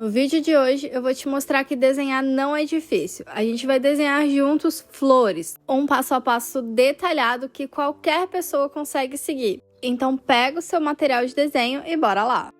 No vídeo de hoje eu vou te mostrar que desenhar não é difícil. A gente vai desenhar juntos flores, um passo a passo detalhado que qualquer pessoa consegue seguir. Então pega o seu material de desenho e bora lá!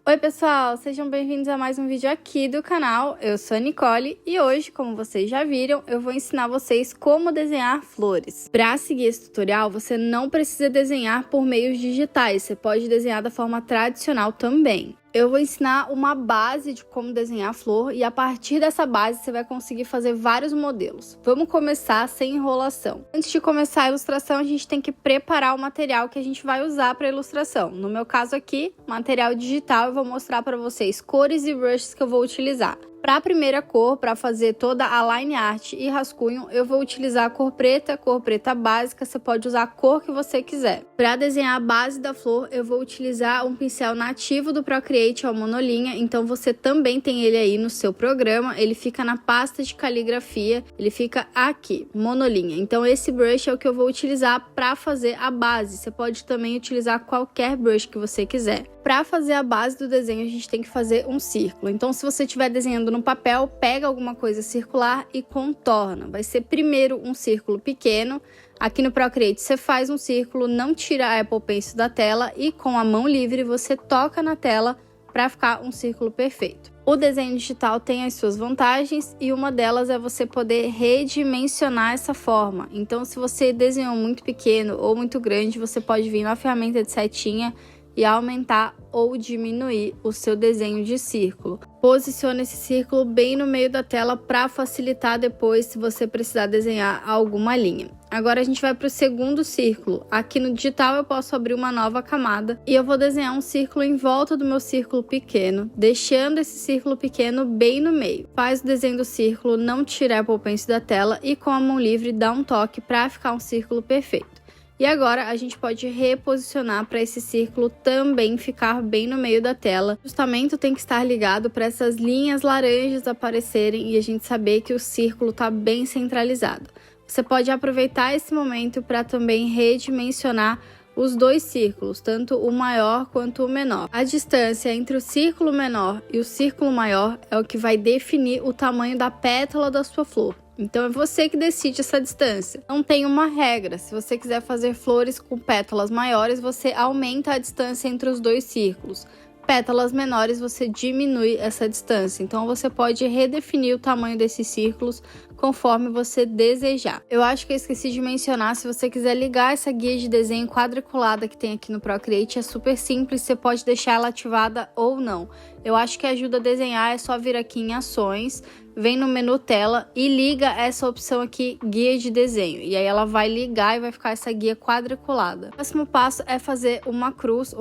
Oi pessoal, sejam bem-vindos a mais um vídeo aqui do canal. Eu sou a Nicole e hoje, como vocês já viram, eu vou ensinar vocês como desenhar flores. Para seguir esse tutorial, você não precisa desenhar por meios digitais, você pode desenhar da forma tradicional também. Eu vou ensinar uma base de como desenhar a flor e a partir dessa base você vai conseguir fazer vários modelos. Vamos começar sem enrolação. Antes de começar a ilustração, a gente tem que preparar o material que a gente vai usar para a ilustração. No meu caso aqui, material digital, eu vou mostrar para vocês cores e brushes que eu vou utilizar. Para a primeira cor, para fazer toda a line art e rascunho, eu vou utilizar a cor preta básica, você pode usar a cor que você quiser. Para desenhar a base da flor, eu vou utilizar um pincel nativo do Procreate, é o Monolinha, então você também tem ele aí no seu programa, ele fica na pasta de caligrafia, ele fica aqui, Monolinha. Então esse brush é o que eu vou utilizar para fazer a base, você pode também utilizar qualquer brush que você quiser. Para fazer a base do desenho, a gente tem que fazer um círculo. Então, se você estiver desenhando no papel, pega alguma coisa circular e contorna. Vai ser primeiro um círculo pequeno. Aqui no Procreate, você faz um círculo, não tira a Apple Pencil da tela e com a mão livre você toca na tela para ficar um círculo perfeito. O desenho digital tem as suas vantagens e uma delas é você poder redimensionar essa forma. Então, se você desenhou muito pequeno ou muito grande, você pode vir na ferramenta de setinha e aumentar ou diminuir o seu desenho de círculo. Posicione esse círculo bem no meio da tela para facilitar depois se você precisar desenhar alguma linha. Agora a gente vai para o segundo círculo. Aqui no digital eu posso abrir uma nova camada e eu vou desenhar um círculo em volta do meu círculo pequeno, deixando esse círculo pequeno bem no meio. Faz o desenho do círculo, não tira a Apple Pencil da tela e com a mão livre dá um toque para ficar um círculo perfeito. E agora a gente pode reposicionar para esse círculo também ficar bem no meio da tela. O ajustamento tem que estar ligado para essas linhas laranjas aparecerem e a gente saber que o círculo está bem centralizado. Você pode aproveitar esse momento para também redimensionar os dois círculos, tanto o maior quanto o menor. A distância entre o círculo menor e o círculo maior é o que vai definir o tamanho da pétala da sua flor. Então é você que decide essa distância. Não tem uma regra. Se você quiser fazer flores com pétalas maiores, você aumenta a distância entre os dois círculos. Pétalas menores, você diminui essa distância. Então você pode redefinir o tamanho desses círculos conforme você desejar. Eu acho que eu esqueci de mencionar, se você quiser ligar essa guia de desenho quadriculada que tem aqui no Procreate, é super simples, você pode deixar ela ativada ou não. Eu acho que ajuda a desenhar, é só vir aqui em ações, vem no menu tela e liga essa opção aqui, guia de desenho. E aí ela vai ligar e vai ficar essa guia quadriculada. O próximo passo é fazer uma cruz,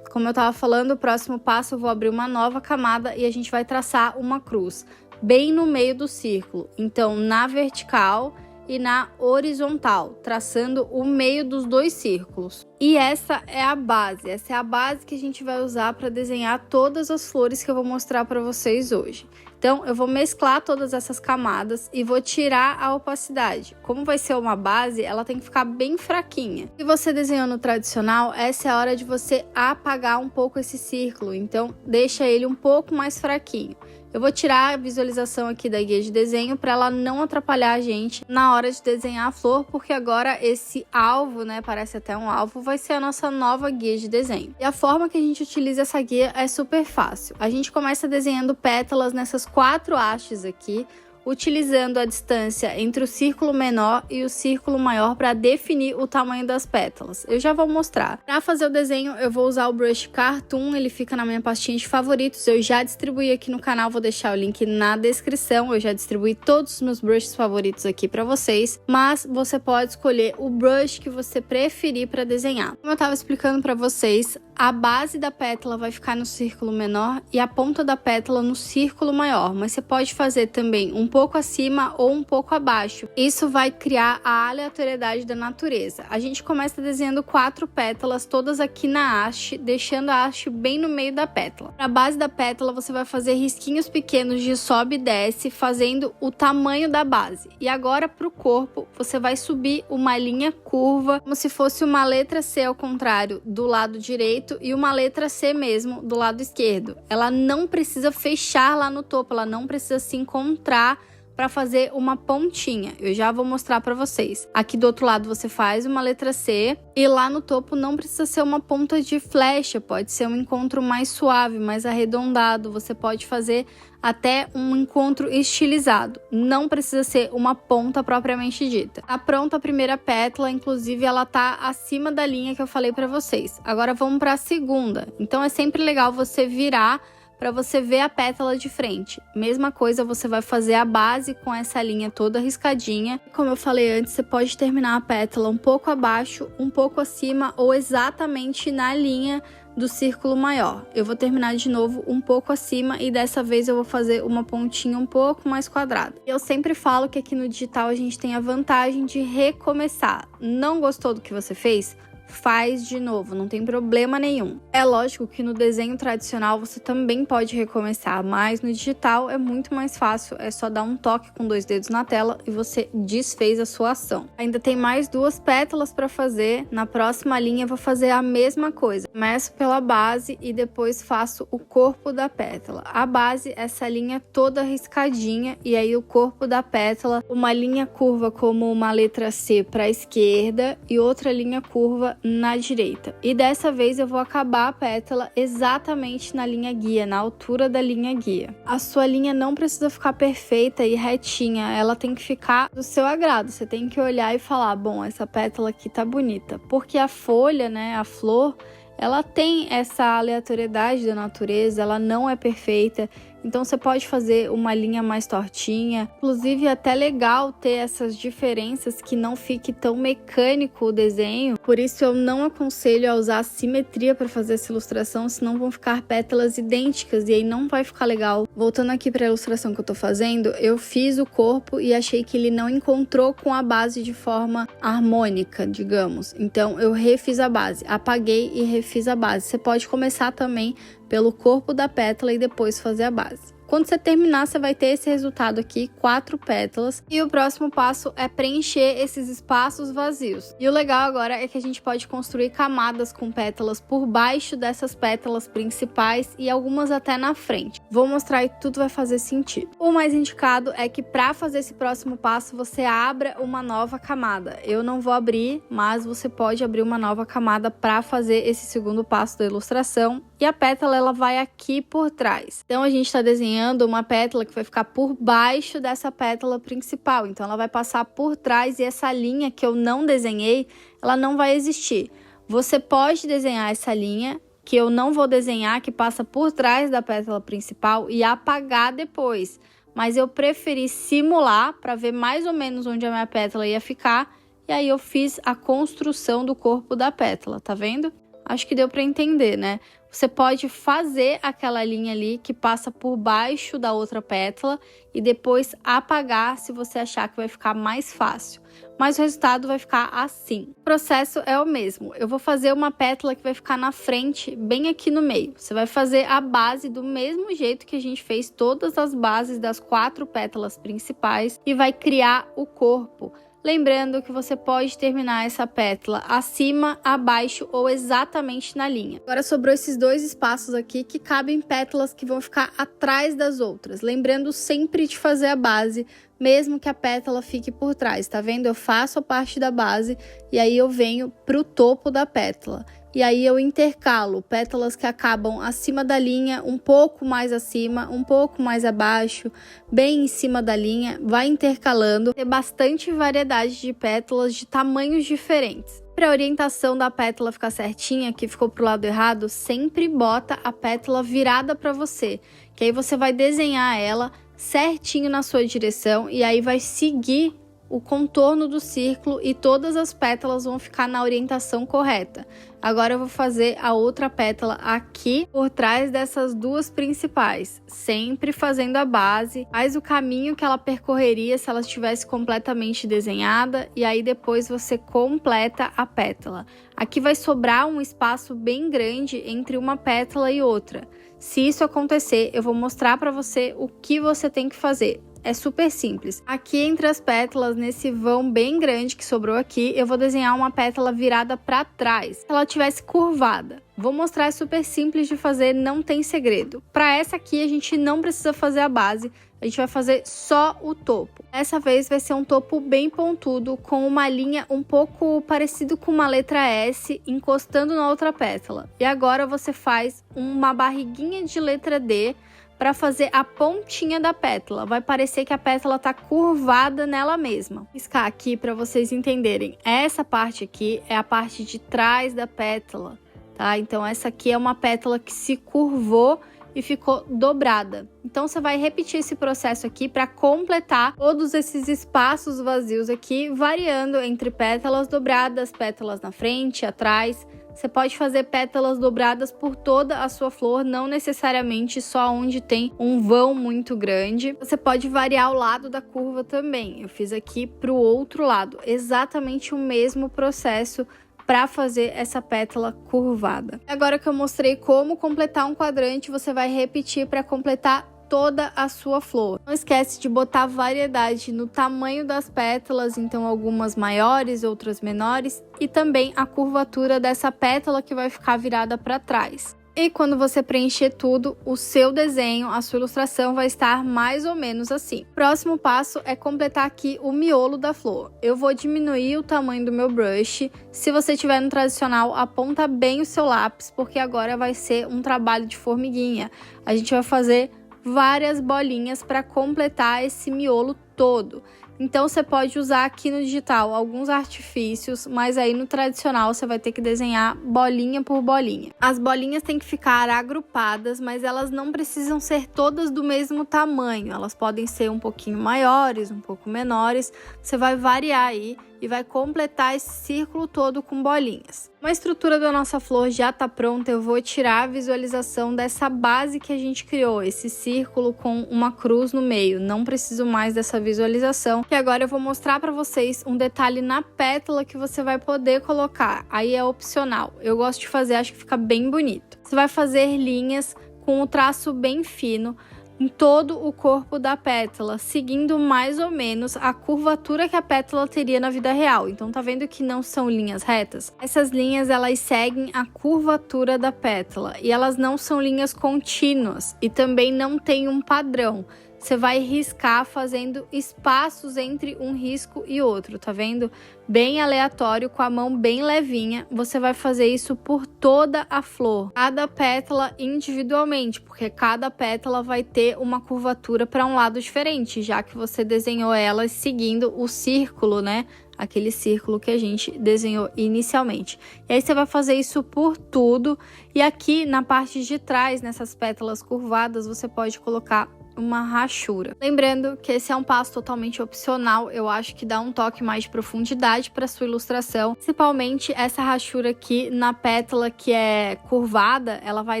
como eu estava falando, o próximo passo eu vou abrir uma nova camada e a gente vai traçar uma cruz bem no meio do círculo. Então, na vertical e na horizontal, traçando o meio dos dois círculos. E essa é a base que a gente vai usar para desenhar todas as flores que eu vou mostrar para vocês hoje. Então, eu vou mesclar todas essas camadas e vou tirar a opacidade. Como vai ser uma base, ela tem que ficar bem fraquinha. Se você desenhou no tradicional, essa é a hora de você apagar um pouco esse círculo. Então, deixa ele um pouco mais fraquinho. Eu vou tirar a visualização aqui da guia de desenho para ela não atrapalhar a gente na hora de desenhar a flor, porque agora esse alvo, parece até um alvo, vai ser a nossa nova guia de desenho. E a forma que a gente utiliza essa guia é super fácil. A gente começa desenhando pétalas nessas 4 hastes aqui, utilizando a distância entre o círculo menor e o círculo maior para definir o tamanho das pétalas. Eu já vou mostrar. Para fazer o desenho, eu vou usar o brush Cartoon, ele fica na minha pastinha de favoritos. Eu já distribuí aqui no canal, vou deixar o link na descrição. Eu já distribuí todos os meus brushes favoritos aqui para vocês, mas você pode escolher o brush que você preferir para desenhar. Como eu estava explicando para vocês, a base da pétala vai ficar no círculo menor e a ponta da pétala no círculo maior, mas você pode fazer também um pouco acima ou um pouco abaixo. Isso vai criar a aleatoriedade da natureza. A gente começa desenhando 4 pétalas, todas aqui na haste, deixando a haste bem no meio da pétala. Na base da pétala, você vai fazer risquinhos pequenos de sobe e desce, fazendo o tamanho da base. E agora, para o corpo, você vai subir uma linha curva, como se fosse uma letra C ao contrário, do lado direito, e uma letra C mesmo, do lado esquerdo. Ela não precisa fechar lá no topo, ela não precisa se encontrar para fazer uma pontinha. Eu já vou mostrar para vocês. Aqui do outro lado você faz uma letra C e lá no topo não precisa ser uma ponta de flecha, pode ser um encontro mais suave, mais arredondado. Você pode fazer até um encontro estilizado. Não precisa ser uma ponta propriamente dita. Tá pronta a primeira pétala, inclusive ela tá acima da linha que eu falei para vocês. Agora vamos para a segunda. Então é sempre legal você virar para você ver a pétala de frente. Mesma coisa, você vai fazer a base com essa linha toda riscadinha. Como eu falei antes, você pode terminar a pétala um pouco abaixo, um pouco acima ou exatamente na linha do círculo maior. Eu vou terminar de novo um pouco acima e dessa vez eu vou fazer uma pontinha um pouco mais quadrada. Eu sempre falo que aqui no digital a gente tem a vantagem de recomeçar. Não gostou do que você fez? Faz de novo, não tem problema nenhum. É lógico que no desenho tradicional você também pode recomeçar, mas no digital é muito mais fácil, é só dar um toque com 2 dedos na tela e você desfez a sua ação. Ainda tem mais 2 pétalas para fazer, na próxima linha eu vou fazer a mesma coisa. Começo pela base e depois faço o corpo da pétala. A base, essa linha toda riscadinha, e aí o corpo da pétala, uma linha curva como uma letra C para a esquerda e outra linha curva na direita. E dessa vez eu vou acabar a pétala exatamente na linha guia, na altura da linha guia. A sua linha não precisa ficar perfeita e retinha, ela tem que ficar do seu agrado. Você tem que olhar e falar, bom, essa pétala aqui tá bonita. Porque a folha, né, a flor, ela tem essa aleatoriedade da natureza, ela não é perfeita. Então você pode fazer uma linha mais tortinha, inclusive é até legal ter essas diferenças, que não fique tão mecânico o desenho. Por isso eu não aconselho a usar simetria para fazer essa ilustração, senão vão ficar pétalas idênticas e aí não vai ficar legal. Voltando aqui para a ilustração que eu tô fazendo, eu fiz o corpo e achei que ele não encontrou com a base de forma harmônica, digamos. Então eu refiz a base, apaguei e refiz a base. Você pode começar também pelo corpo da pétala e depois fazer a base. Quando você terminar, você vai ter esse resultado aqui, 4 pétalas. E o próximo passo é preencher esses espaços vazios. E o legal agora é que a gente pode construir camadas com pétalas por baixo dessas pétalas principais e algumas até na frente. Vou mostrar e tudo vai fazer sentido. O mais indicado é que para fazer esse próximo passo, você abra uma nova camada. Eu não vou abrir, mas você pode abrir uma nova camada para fazer esse segundo passo da ilustração. E a pétala, ela vai aqui por trás. Então a gente está desenhando uma pétala que vai ficar por baixo dessa pétala principal. Então ela vai passar por trás e essa linha que eu não desenhei, ela não vai existir. Você pode desenhar essa linha, que eu não vou desenhar, que passa por trás da pétala principal, e apagar depois. Mas eu preferi simular para ver mais ou menos onde a minha pétala ia ficar. E aí eu fiz a construção do corpo da pétala, tá vendo? Acho que deu para entender, né? Você pode fazer aquela linha ali que passa por baixo da outra pétala e depois apagar se você achar que vai ficar mais fácil. Mas o resultado vai ficar assim. O processo é o mesmo. Eu vou fazer uma pétala que vai ficar na frente, bem aqui no meio. Você vai fazer a base do mesmo jeito que a gente fez todas as bases das 4 pétalas principais e vai criar o corpo. Lembrando que você pode terminar essa pétala acima, abaixo ou exatamente na linha. Agora sobrou esses 2 espaços aqui que cabem pétalas que vão ficar atrás das outras. Lembrando sempre de fazer a base, mesmo que a pétala fique por trás, tá vendo? Eu faço a parte da base e aí eu venho pro topo da pétala. E aí eu intercalo pétalas que acabam acima da linha, um pouco mais acima, um pouco mais abaixo, bem em cima da linha, vai intercalando. Tem bastante variedade de pétalas de tamanhos diferentes. Para a orientação da pétala ficar certinha, que ficou pro lado errado, sempre bota a pétala virada para você, que aí você vai desenhar ela certinho na sua direção e aí vai seguir o contorno do círculo e todas as pétalas vão ficar na orientação correta. Agora eu vou fazer a outra pétala aqui por trás dessas duas principais, sempre fazendo a base, faz o caminho que ela percorreria se ela estivesse completamente desenhada e aí depois você completa a pétala. Aqui vai sobrar um espaço bem grande entre uma pétala e outra. Se isso acontecer, eu vou mostrar para você o que você tem que fazer. É super simples. Aqui entre as pétalas, nesse vão bem grande que sobrou aqui, eu vou desenhar uma pétala virada para trás, se ela tivesse curvada. Vou mostrar, é super simples de fazer, não tem segredo. Para essa aqui, a gente não precisa fazer a base, a gente vai fazer só o topo. Dessa vez vai ser um topo bem pontudo, com uma linha um pouco parecido com uma letra S, encostando na outra pétala. E agora você faz uma barriguinha de letra D, para fazer a pontinha da pétala. Vai parecer que a pétala tá curvada nela mesma. Vou riscar aqui para vocês entenderem. Essa parte aqui é a parte de trás da pétala, tá? Então essa aqui é uma pétala que se curvou e ficou dobrada. Então você vai repetir esse processo aqui para completar todos esses espaços vazios aqui, variando entre pétalas dobradas, pétalas na frente, atrás. Você pode fazer pétalas dobradas por toda a sua flor, não necessariamente só onde tem um vão muito grande. Você pode variar o lado da curva também. Eu fiz aqui para o outro lado, exatamente o mesmo processo para fazer essa pétala curvada. Agora que eu mostrei como completar um quadrante, você vai repetir para completar toda a sua flor. Não esquece de botar variedade no tamanho das pétalas, então algumas maiores, outras menores, e também a curvatura dessa pétala que vai ficar virada para trás. E quando você preencher tudo, o seu desenho, a sua ilustração vai estar mais ou menos assim. Próximo passo é completar aqui o miolo da flor. Eu vou diminuir o tamanho do meu brush. Se você estiver no tradicional, aponta bem o seu lápis, porque agora vai ser um trabalho de formiguinha. A gente vai fazer várias bolinhas para completar esse miolo todo. Então você pode usar aqui no digital alguns artifícios, mas aí no tradicional você vai ter que desenhar bolinha por bolinha. As bolinhas têm que ficar agrupadas, mas elas não precisam ser todas do mesmo tamanho. Elas podem ser um pouquinho maiores, um pouco menores. Você vai variar aí e vai completar esse círculo todo com bolinhas. Uma estrutura da nossa flor já tá pronta, eu vou tirar a visualização dessa base que a gente criou, esse círculo com uma cruz no meio. Não preciso mais dessa visualização, e agora eu vou mostrar para vocês um detalhe na pétala que você vai poder colocar. Aí é opcional, eu gosto de fazer, acho que fica bem bonito. Você vai fazer linhas com o traço bem fino em todo o corpo da pétala, seguindo mais ou menos a curvatura que a pétala teria na vida real. Então tá vendo que não são linhas retas? Essas linhas, elas seguem a curvatura da pétala e elas não são linhas contínuas e também não tem um padrão. Você vai riscar fazendo espaços entre um risco e outro, tá vendo? Bem aleatório, com a mão bem levinha. Você vai fazer isso por toda a flor, cada pétala individualmente, porque cada pétala vai ter uma curvatura para um lado diferente, já que você desenhou elas seguindo o círculo, né? Aquele círculo que a gente desenhou inicialmente. E aí você vai fazer isso por tudo. E aqui na parte de trás, nessas pétalas curvadas, você pode colocar uma rachura. Lembrando que esse é um passo totalmente opcional, eu acho que dá um toque mais de profundidade para sua ilustração, principalmente essa rachura aqui na pétala que é curvada, ela vai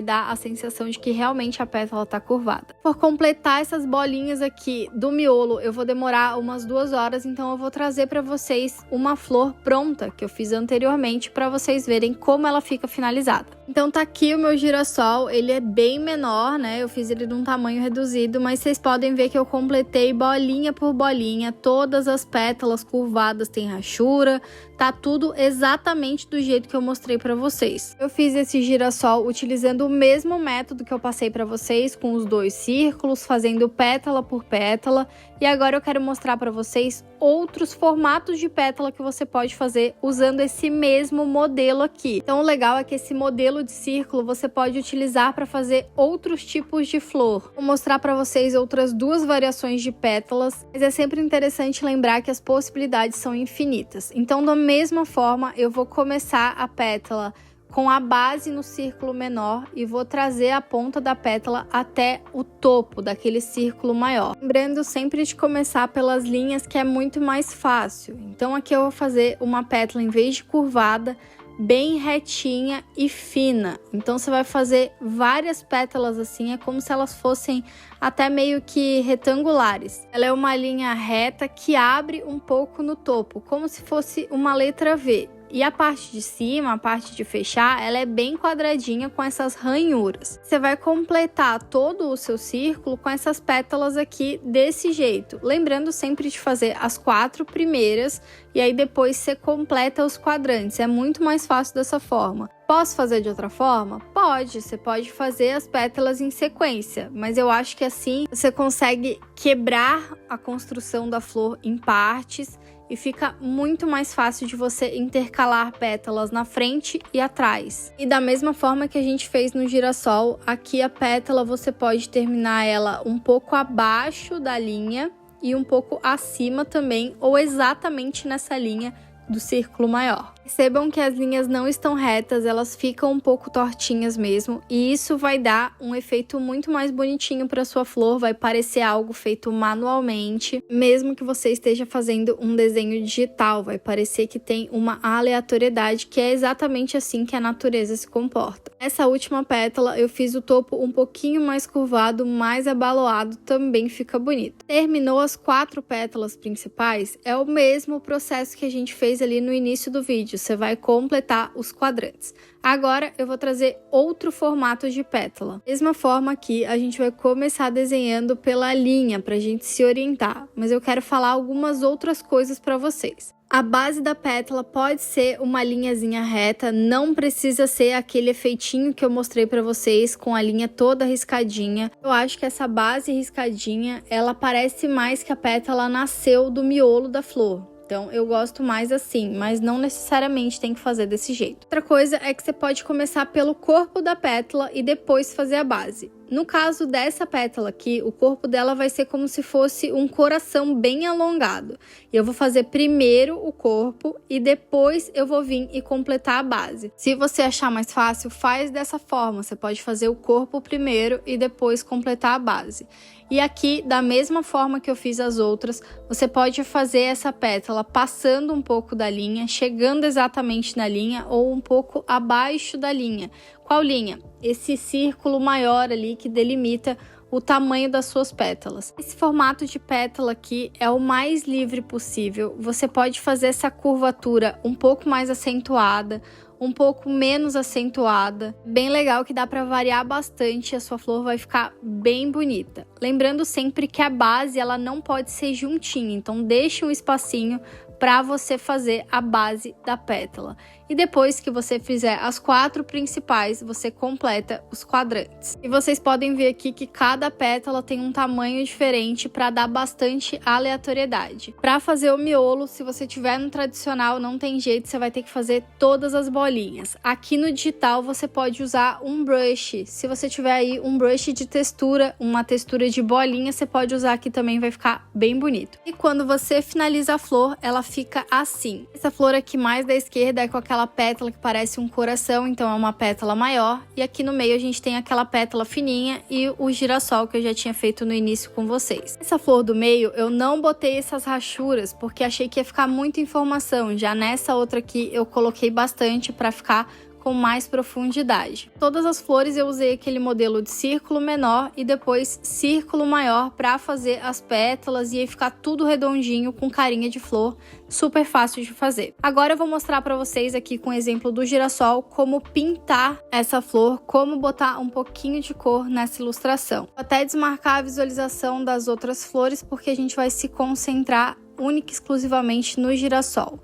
dar a sensação de que realmente a pétala está curvada. Por completar essas bolinhas aqui do miolo, eu vou demorar umas 2 horas, então eu vou trazer para vocês uma flor pronta que eu fiz anteriormente para vocês verem como ela fica finalizada. Então tá aqui o meu girassol, ele é bem menor, né? Eu fiz ele de um tamanho reduzido, mas vocês podem ver que eu completei bolinha por bolinha, todas as pétalas curvadas têm rachura, tá tudo exatamente do jeito que eu mostrei pra vocês. Eu fiz esse girassol utilizando o mesmo método que eu passei pra vocês, com os 2 círculos, fazendo pétala por pétala, e agora eu quero mostrar pra vocês outros formatos de pétala que você pode fazer usando esse mesmo modelo aqui. Então o legal é que esse modelo de círculo você pode utilizar para fazer outros tipos de flor. Vou mostrar para vocês outras 2 variações de pétalas, mas é sempre interessante lembrar que as possibilidades são infinitas. Então da mesma forma eu vou começar a pétala com a base no círculo menor e vou trazer a ponta da pétala até o topo daquele círculo maior. Lembrando sempre de começar pelas linhas, que é muito mais fácil. Então aqui eu vou fazer uma pétala, em vez de curvada, bem retinha e fina. Então você vai fazer várias pétalas assim, é como se elas fossem até meio que retangulares. Ela é uma linha reta que abre um pouco no topo, como se fosse uma letra V. E a parte de cima, a parte de fechar, ela é bem quadradinha com essas ranhuras. Você vai completar todo o seu círculo com essas pétalas aqui desse jeito. Lembrando sempre de fazer as 4 primeiras e aí depois você completa os quadrantes. É muito mais fácil dessa forma. Posso fazer de outra forma? Pode, você pode fazer as pétalas em sequência, mas eu acho que assim você consegue quebrar a construção da flor em partes e fica muito mais fácil de você intercalar pétalas na frente e atrás. E da mesma forma que a gente fez no girassol, aqui a pétala você pode terminar ela um pouco abaixo da linha e um pouco acima também, ou exatamente nessa linha do círculo maior. Percebam que as linhas não estão retas, elas ficam um pouco tortinhas mesmo, e isso vai dar um efeito muito mais bonitinho para sua flor, vai parecer algo feito manualmente, mesmo que você esteja fazendo um desenho digital, vai parecer que tem uma aleatoriedade, que é exatamente assim que a natureza se comporta. Essa última pétala eu fiz o topo um pouquinho mais curvado, mais abaloado, também fica bonito. Terminou as 4 pétalas principais, é o mesmo processo que a gente fez ali no início do vídeo. Você vai completar os quadrantes. Agora eu vou trazer outro formato de pétala. Mesma forma aqui, a gente vai começar desenhando pela linha para a gente se orientar, mas eu quero falar algumas outras coisas para vocês. A base da pétala pode ser uma linhazinha reta, não precisa ser aquele efeitinho que eu mostrei para vocês com a linha toda riscadinha. Eu acho que essa base riscadinha, ela parece mais que a pétala nasceu do miolo da flor. Então eu gosto mais assim, mas não necessariamente tem que fazer desse jeito. Outra coisa é que você pode começar pelo corpo da pétala e depois fazer a base. No caso dessa pétala aqui, o corpo dela vai ser como se fosse um coração bem alongado. E eu vou fazer primeiro o corpo e depois eu vou vir e completar a base. Se você achar mais fácil, faz dessa forma. Você pode fazer o corpo primeiro e depois completar a base. E aqui, da mesma forma que eu fiz as outras, você pode fazer essa pétala passando um pouco da linha, chegando exatamente na linha ou um pouco abaixo da linha. Qual linha? Esse círculo maior ali que delimita o tamanho das suas pétalas. Esse formato de pétala aqui é o mais livre possível. Você pode fazer essa curvatura um pouco mais acentuada, um pouco menos acentuada. Bem legal que dá para variar bastante, a sua flor vai ficar bem bonita. Lembrando sempre que a base ela não pode ser juntinha, então deixe um espacinho para você fazer a base da pétala. E depois que você fizer as 4 principais, você completa os quadrantes. E vocês podem ver aqui que cada pétala tem um tamanho diferente para dar bastante aleatoriedade. Para fazer o miolo, se você tiver no tradicional, não tem jeito, você vai ter que fazer todas as bolinhas. Aqui no digital, você pode usar um brush. Se você tiver aí um brush de textura, uma textura de bolinha, você pode usar aqui também, vai ficar bem bonito. E quando você finaliza a flor, ela fica assim. Essa flor aqui mais da esquerda é com aquela pétala que parece um coração, então é uma pétala maior, e aqui no meio a gente tem aquela pétala fininha e o girassol que eu já tinha feito no início com vocês. Essa flor do meio eu não botei essas rachuras porque achei que ia ficar muita informação, já nessa outra aqui eu coloquei bastante para ficar com mais profundidade. Todas as flores eu usei aquele modelo de círculo menor e depois círculo maior para fazer as pétalas e aí ficar tudo redondinho com carinha de flor, super fácil de fazer. Agora eu vou mostrar para vocês aqui com o exemplo do girassol como pintar essa flor, como botar um pouquinho de cor nessa ilustração. Vou até desmarcar a visualização das outras flores porque a gente vai se concentrar única e exclusivamente no girassol.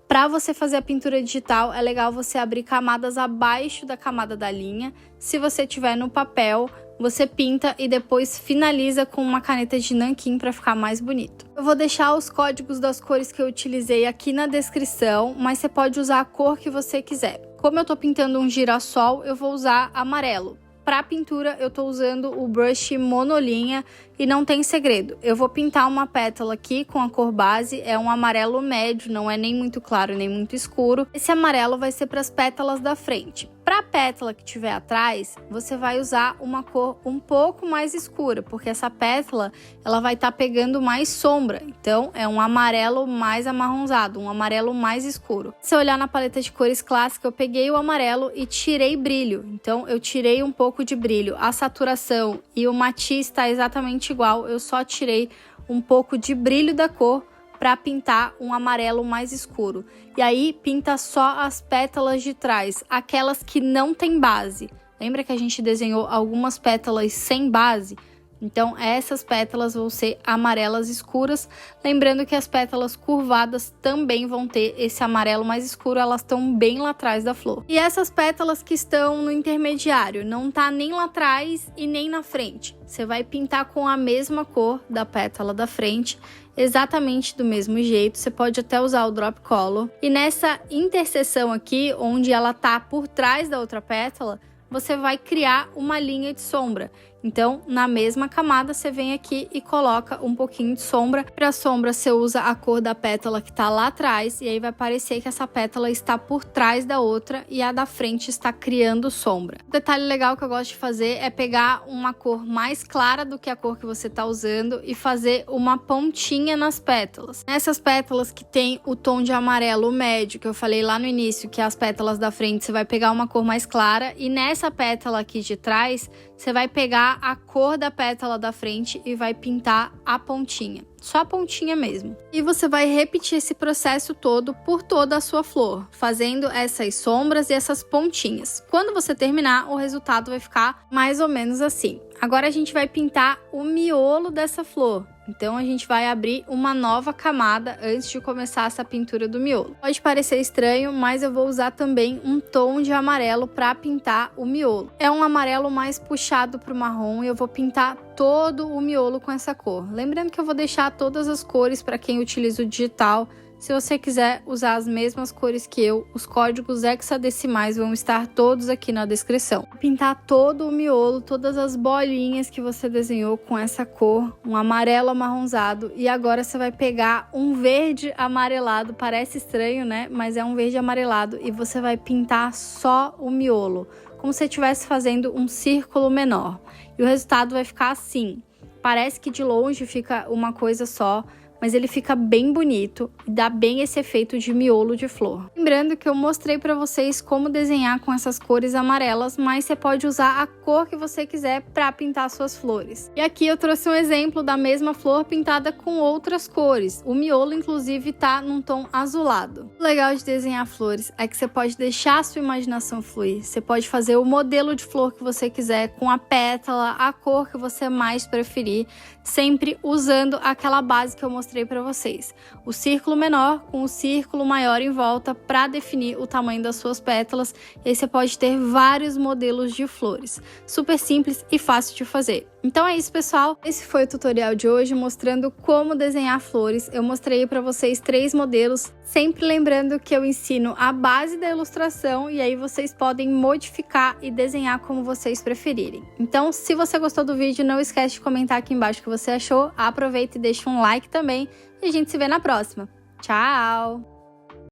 Para você fazer a pintura digital, é legal você abrir camadas abaixo da camada da linha. Se você tiver no papel, você pinta e depois finaliza com uma caneta de nanquim para ficar mais bonito. Eu vou deixar os códigos das cores que eu utilizei aqui na descrição, mas você pode usar a cor que você quiser. Como eu tô pintando um girassol, eu vou usar amarelo. Para pintura, eu tô usando o brush monolinha E não tem segredo, eu vou pintar uma pétala aqui com a cor base, é um amarelo médio, não é nem muito claro nem muito escuro. Esse amarelo vai ser para as pétalas da frente. Para a pétala que tiver atrás, você vai usar uma cor um pouco mais escura, porque essa pétala ela vai estar pegando mais sombra. Então, é um amarelo mais amarronzado, um amarelo mais escuro. Se eu olhar na paleta de cores clássica, eu peguei o amarelo e tirei brilho. Então, eu tirei um pouco de brilho. A saturação e o matiz está exatamente igual, eu só tirei um pouco de brilho da cor para pintar um amarelo mais escuro. E aí pinta só as pétalas de trás, aquelas que não tem base. Lembra que a gente desenhou algumas pétalas sem base? Então essas pétalas vão ser amarelas escuras, lembrando que as pétalas curvadas também vão ter esse amarelo mais escuro, elas estão bem lá atrás da flor. E essas pétalas que estão no intermediário, não tá nem lá atrás e nem na frente. Você vai pintar com a mesma cor da pétala da frente, exatamente do mesmo jeito, você pode até usar o drop color. E nessa interseção aqui, onde ela tá por trás da outra pétala, você vai criar uma linha de sombra. Então, na mesma camada, você vem aqui e coloca um pouquinho de sombra. Para a sombra, você usa a cor da pétala que está lá atrás, e aí vai parecer que essa pétala está por trás da outra e a da frente está criando sombra. O detalhe legal que eu gosto de fazer é pegar uma cor mais clara do que a cor que você está usando e fazer uma pontinha nas pétalas. Nessas pétalas que tem o tom de amarelo médio, que eu falei lá no início, que as pétalas da frente, você vai pegar uma cor mais clara, e nessa pétala aqui de trás, você vai pegar a cor da pétala da frente e vai pintar a pontinha, só a pontinha mesmo. E você vai repetir esse processo todo por toda a sua flor, fazendo essas sombras e essas pontinhas. Quando você terminar, o resultado vai ficar mais ou menos assim. Agora a gente vai pintar o miolo dessa flor. Então a gente vai abrir uma nova camada antes de começar essa pintura do miolo. Pode parecer estranho, mas eu vou usar também um tom de amarelo para pintar o miolo. É um amarelo mais puxado para o marrom e eu vou pintar todo o miolo com essa cor. Lembrando que eu vou deixar todas as cores para quem utiliza o digital. Se você quiser usar as mesmas cores que eu, os códigos hexadecimais vão estar todos aqui na descrição. Pintar todo o miolo, todas as bolinhas que você desenhou com essa cor, um amarelo amarronzado. E agora você vai pegar um verde amarelado, parece estranho, né? Mas é um verde amarelado, e você vai pintar só o miolo, como se você estivesse fazendo um círculo menor. E o resultado vai ficar assim. Parece que de longe fica uma coisa só, mas ele fica bem bonito e dá bem esse efeito de miolo de flor. Lembrando que eu mostrei para vocês como desenhar com essas cores amarelas, mas você pode usar a cor que você quiser para pintar suas flores. E aqui eu trouxe um exemplo da mesma flor pintada com outras cores. O miolo, inclusive, tá num tom azulado. O legal de desenhar flores é que você pode deixar a sua imaginação fluir. Você pode fazer o modelo de flor que você quiser, com a pétala, a cor que você mais preferir, sempre usando aquela base que eu mostrei para vocês. O círculo menor com o círculo maior em volta para definir o tamanho das suas pétalas. E aí você pode ter vários modelos de flores. Super simples e fácil de fazer. Então é isso, pessoal. Esse foi o tutorial de hoje mostrando como desenhar flores. Eu mostrei para vocês 3 modelos, sempre lembrando que eu ensino a base da ilustração e aí vocês podem modificar e desenhar como vocês preferirem. Então, se você gostou do vídeo, não esquece de comentar aqui embaixo o que você achou. Aproveita e deixa um like também e a gente se vê na próxima. Tchau!